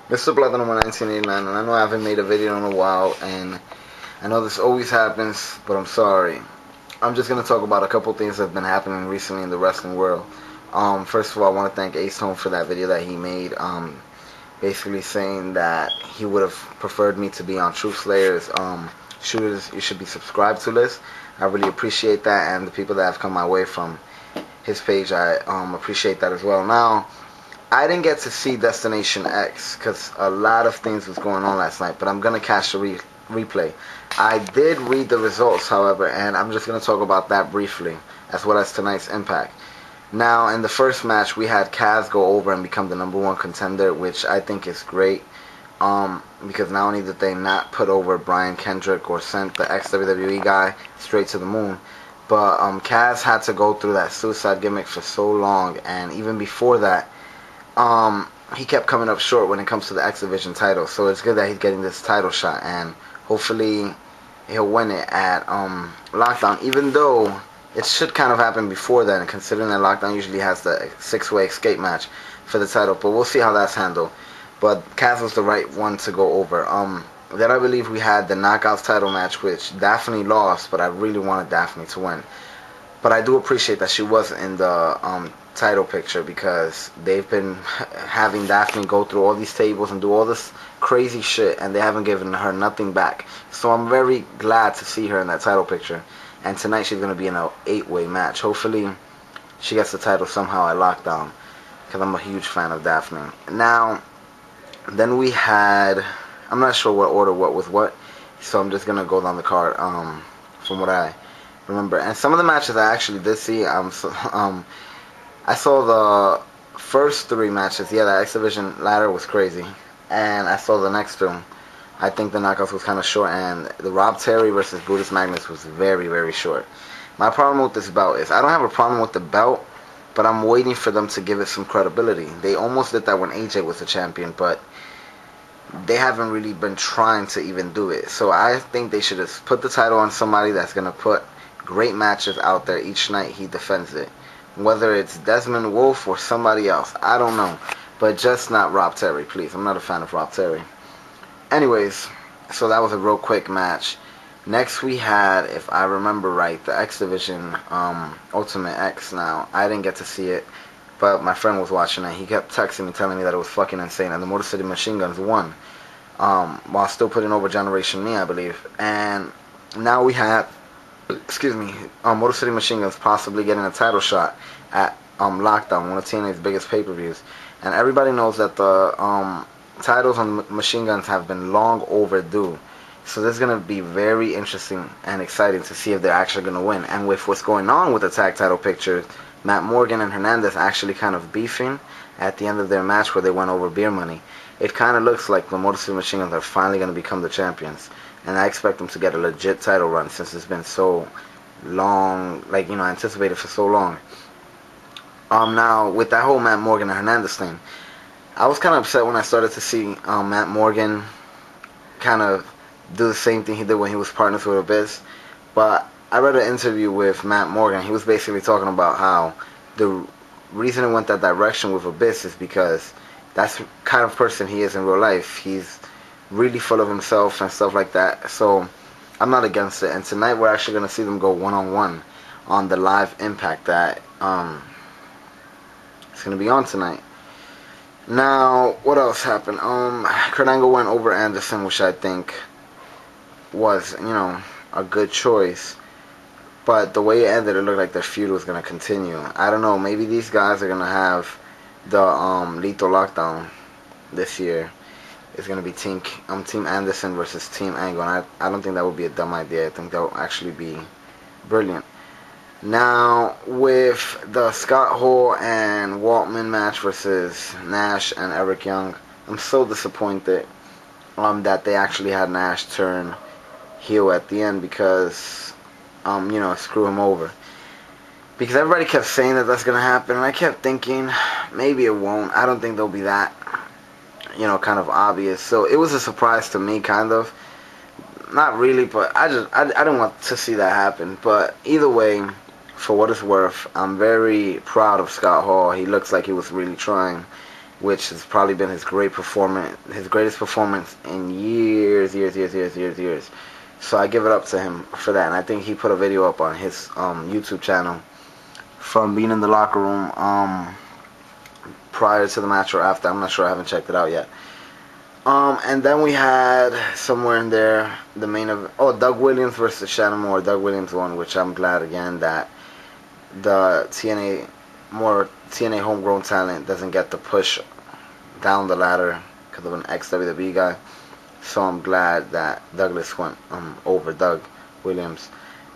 Mr. Platinum 1989, and I know I haven't made a video in a while, and I know this always happens, but I'm sorry. I'm just going to talk about a couple things that have been happening recently in the wrestling world. First of all, I want to thank Ace Home for that video that he made, basically saying that he would have preferred me to be on Truth Slayer's Shooters You Should Be Subscribed to list. I really appreciate that, and the people that have come my way from his page, I appreciate that as well. Now, I didn't get to see Destination X because a lot of things was going on last night, but I'm going to catch the replay. I did read the results, however, and I'm just going to talk about that briefly, as well as tonight's Impact. Now, in the first match, we had Kaz go over and become the #1 contender, which I think is great, because not only did they not put over Brian Kendrick or sent the ex-WWE guy straight to the moon, but Kaz had to go through that suicide gimmick for so long, and even before that, he kept coming up short when it comes to the X Division title. So it's good that he's getting this title shot, and hopefully he'll win it at Lockdown, even though it should kind of happen before then, considering that Lockdown usually has the 6-way escape match for the title. But we'll see how that's handled. But Kaz was the right one to go over. Then I believe we had the Knockouts title match, which Daphne lost, but I really wanted Daphne to win. But I do appreciate that she was in the title picture, because they've been having Daphne go through all these tables and do all this crazy shit, and they haven't given her nothing back. So I'm very glad to see her in that title picture. And tonight she's going to be in an 8-way match. Hopefully she gets the title somehow at Lockdown, because I'm a huge fan of Daphne. Now, then we had, I'm not sure what order what was what, so I'm just going to go down the card from what I remember. And some of the matches I actually did see. I saw the first 3 matches. Yeah, the X Division ladder was crazy, and I saw the next 2. I think the Knockouts was kind of short, and the Rob Terry versus Brutus Magnus was very, very short. My problem with this belt is I don't have a problem with the belt, but I'm waiting for them to give it some credibility. They almost did that when AJ was the champion, but they haven't really been trying to even do it. So I think they should have put the title on somebody that's going to put great matches out there each night he defends it. Whether it's Desmond Wolfe or somebody else, I don't know. But just not Rob Terry, please. I'm not a fan of Rob Terry. Anyways, so that was a real quick match. Next we had, if I remember right, the X Division Ultimate X. Now, I didn't get to see it, but my friend was watching it. He kept texting me, telling me that it was fucking insane. And the Motor City Machine Guns won, while still putting over Generation Me, I believe. And now we had, Motor City Machine Guns possibly getting a title shot at Lockdown, one of TNA's biggest pay-per-views. And everybody knows that the titles on Machine Guns have been long overdue. So this is going to be very interesting and exciting to see if they're actually going to win. And with what's going on with the tag title pictures, Matt Morgan and Hernandez actually kind of beefing at the end of their match where they went over beer money. It kind of looks like the Motor City Machine Guns are finally going to become the champions. And I expect them to get a legit title run, since it's been so long, anticipated for so long. Now, with that whole Matt Morgan and Hernandez thing, I was kind of upset when I started to see Matt Morgan kind of do the same thing he did when he was partners with Abyss. But I read an interview with Matt Morgan. He was basically talking about how the reason it went that direction with Abyss is because that's the kind of person he is in real life. He's really full of himself and stuff like that. So I'm not against it. And tonight we're actually going to see them go one-on-one on the live Impact that it's going to be on tonight. Now, what else happened? Kurt Angle went over Anderson, which I think was, a good choice. But the way it ended, it looked like their feud was going to continue. I don't know. Maybe these guys are going to have the Lethal Lockdown this year. It's going to be Team Anderson versus Team Angle. And I don't think that would be a dumb idea. I think that would actually be brilliant. Now, with the Scott Hall and Waltman match versus Nash and Eric Young, I'm so disappointed that they actually had Nash turn heel at the end, because, screw him over. Because everybody kept saying that that's going to happen, and I kept thinking, maybe it won't. I don't think they'll be that, kind of obvious. So it was a surprise to me, kind of. Not really, but I didn't want to see that happen. But either way, for what it's worth, I'm very proud of Scott Hall. He looks like he was really trying. which has probably been his greatest performance in years. So I give it up to him for that, and I think he put a video up on his YouTube channel from being in the locker room prior to the match or after. I'm not sure. I haven't checked it out yet. And then we had somewhere in there the main event. Oh, Doug Williams versus Shannon. Doug Williams won, which I'm glad again that the TNA homegrown talent doesn't get the push down the ladder because of an ex-WWE guy. So I'm glad that Douglas went over Doug Williams,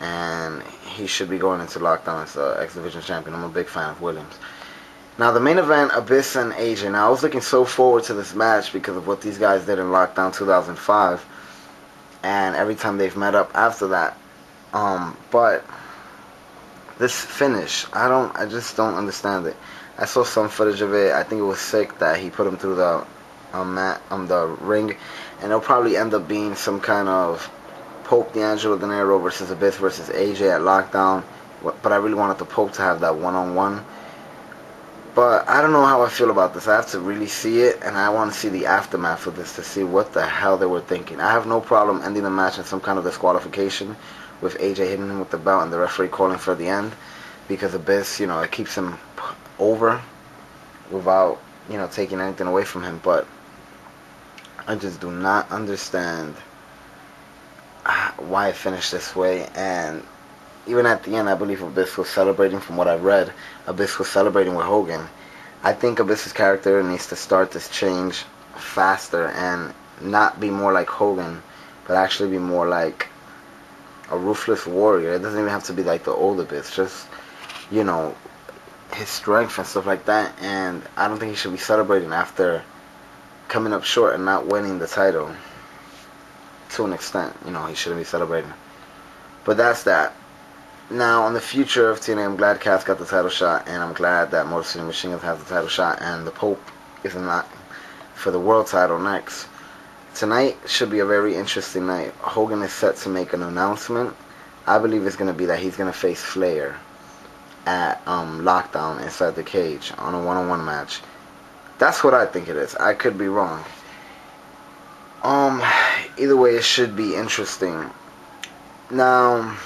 and he should be going into Lockdown as the X Division champion. I'm a big fan of Williams. Now the main event, Abyss and AJ. Now I was looking so forward to this match because of what these guys did in Lockdown 2005, and every time they've met up after that. But this finish, I just don't understand it. I saw some footage of it. I think it was sick that he put him through the the ring, and it'll probably end up being some kind of Pope D'Angelo De Niro versus Abyss versus AJ at Lockdown. But I really wanted the Pope to have that one-on-one. But I don't know how I feel about this. I have to really see it, and I want to see the aftermath of this to see what the hell they were thinking. I have no problem ending the match in some kind of disqualification with AJ hitting him with the belt and the referee calling for the end, because Abyss, it keeps him over without, taking anything away from him. But I just do not understand why it finished this way. And even at the end, I believe Abyss was celebrating. From what I've read, Abyss was celebrating with Hogan. I think Abyss's character needs to start this change faster and not be more like Hogan, but actually be more like a ruthless warrior. It doesn't even have to be like the old Abyss, just, his strength and stuff like that. And I don't think he should be celebrating after coming up short and not winning the title. To an extent, he shouldn't be celebrating. But that's that. Now, on the future of TNA, I'm glad Cass got the title shot, and I'm glad that Motor City Machine Guns has the title shot, and the Pope is not for the world title next. Tonight should be a very interesting night. Hogan is set to make an announcement. I believe it's going to be that he's going to face Flair at Lockdown inside the cage on a one-on-one match. That's what I think it is. I could be wrong. Either way, it should be interesting. Now,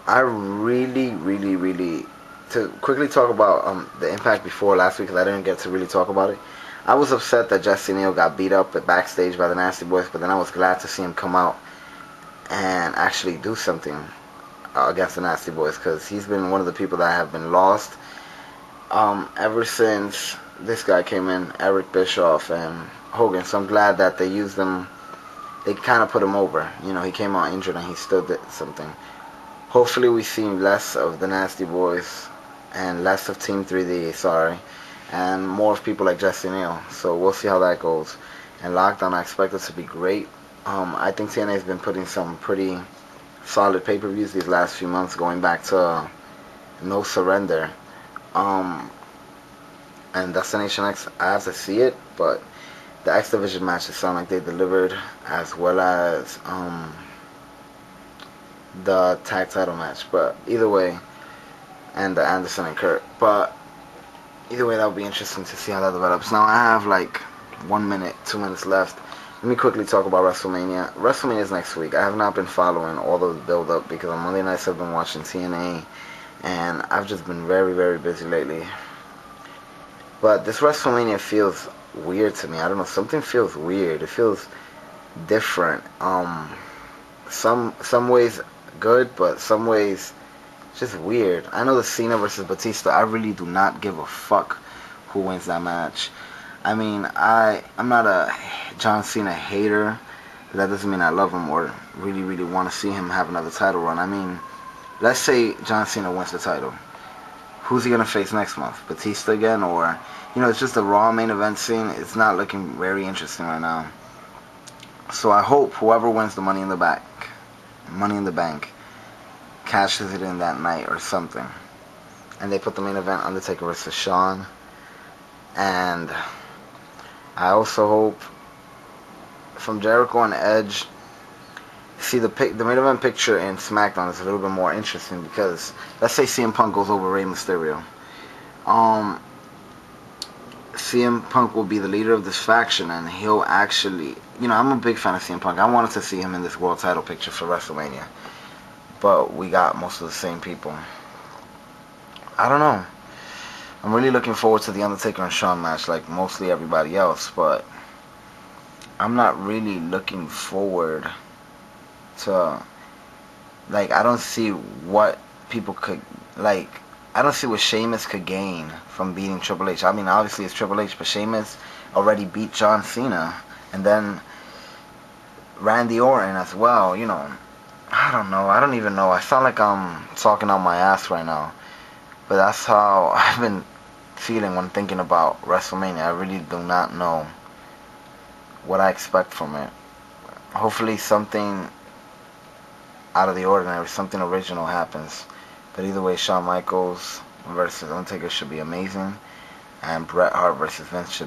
I really, to quickly talk about the Impact before last week, because I didn't get to really talk about it. I was upset that Jesse Neal got beat up at backstage by the Nasty Boys, but then I was glad to see him come out and actually do something against the Nasty Boys, because he's been one of the people that have been lost ever since this guy came in, Eric Bischoff and Hogan. So I'm glad that they used him. They kind of put him over. He came out injured and he still did something. Hopefully we see less of the Nasty Boys and less of Team 3D, and more of people like Jesse Neal. So we'll see how that goes. And Lockdown, I expect it to be great. I think TNA has been putting some pretty solid pay-per-views these last few months, going back to No Surrender. And Destination X, I have to see it, but the X Division matches sound like they delivered, as well as the tag title match. But either way, and the Anderson and Kurt. But either way, that would be interesting to see how that develops. Now I have like 1 minute, 2 minutes left. Let me quickly talk about WrestleMania. WrestleMania is next week. I have not been following all the build-up because on Monday nights I've been watching TNA, and I've just been very busy lately. But this WrestleMania feels weird to me. I don't know. Something feels weird. It feels different. Some ways good, but some ways just weird. I know the Cena versus Batista, I really do not give a fuck who wins that match. I mean, I'm not a John Cena hater, but that doesn't mean I love him or really want to see him have another title run. I mean, let's say John Cena wins the title. Who's he going to face next month? Batista again? Or, it's just a Raw main event scene. It's not looking very interesting right now. So I hope whoever wins the Money in the Bank, cashes it in that night or something. And they put the main event, Undertaker versus Shawn. And I also hope from Jericho and Edge. See, the main event picture in SmackDown is a little bit more interesting because let's say CM Punk goes over Rey Mysterio. CM Punk will be the leader of this faction, and he'll actually, I'm a big fan of CM Punk. I wanted to see him in this world title picture for WrestleMania, but we got most of the same people. I don't know. I'm really looking forward to the Undertaker and Shawn match, like mostly everybody else, but I'm not really looking forward to, like, I don't see what people could, like, I don't see what Sheamus could gain from beating Triple H. I mean, obviously it's Triple H, but Sheamus already beat John Cena, and then Randy Orton as well, I don't know. I don't even know. I sound like I'm talking on my ass right now, but that's how I've been feeling when thinking about WrestleMania. I really do not know what I expect from it. Hopefully something out of the ordinary, something original happens. But either way, Shawn Michaels versus Undertaker should be amazing, and Bret Hart versus Vince should